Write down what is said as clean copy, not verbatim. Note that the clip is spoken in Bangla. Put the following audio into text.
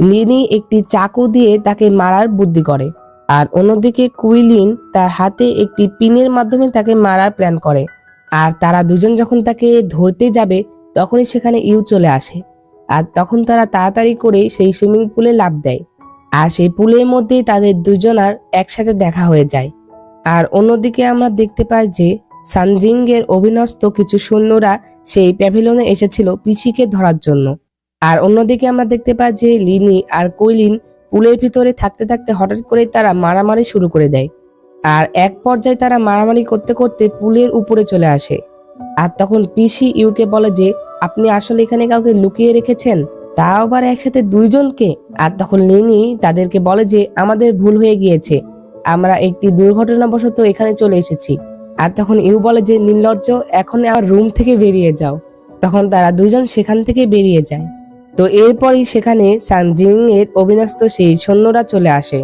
লিনি একটি চাকু দিয়ে তাকে মারার বুদ্ধি করে, আর অন্যদিকে কুইলিন তার হাতে একটি পিনের মাধ্যমে তাকে মারার প্ল্যান করে। আর তারা দুজন যখন তাকে ধরতে যাবে তখনই সেখানে ইউ চলে আসে, আর তখন তারা তাড়াতাড়ি করে সেই সুইমিং পুলে লাফ দেয়, আর সেই পুলের মধ্যেই তাদের দুজনার একসাথে দেখা হয়ে যায়। আর অন্যদিকে আমরা দেখতে পাই যে সানজিং এর অধীনস্থ কিছু সৈন্যরা সেই প্যাভিলিয়নে এসেছিল পিসিকে ধরার জন্য। আর অন্যদিকে আমরা দেখতে পাই যে লিনি আর কুইলিন পুলের ভিতরে থাকতে থাকতে হঠাৎ করে তারা মারামারি শুরু করে দেয়। আর এক পর্যায়ে তারা মারামারি করতে করতে পুলের উপরে চলে আসে। আর তখন পিসি ইউকে বলে যে আপনি আসলে এখানে কাউকে লুকিয়ে রেখেছেন, তাও আবার একসাথে দুইজনকে। আর তখন লিনি তাদেরকে বলে যে আমাদের ভুল হয়ে গিয়েছে, আমরা একটি দুর্ঘটনাবশত এখানে চলে এসেছি। আর তখন ইউ বলে যে নির্লজ্জ, এখন আমার রুম থেকে বেরিয়ে যাও। তখন তারা দুইজন সেখান থেকে বেরিয়ে যায়। তো এরপরই সেখানে সানজিং এর অধীনস্থ সেই সৈন্যরা চলে আসে।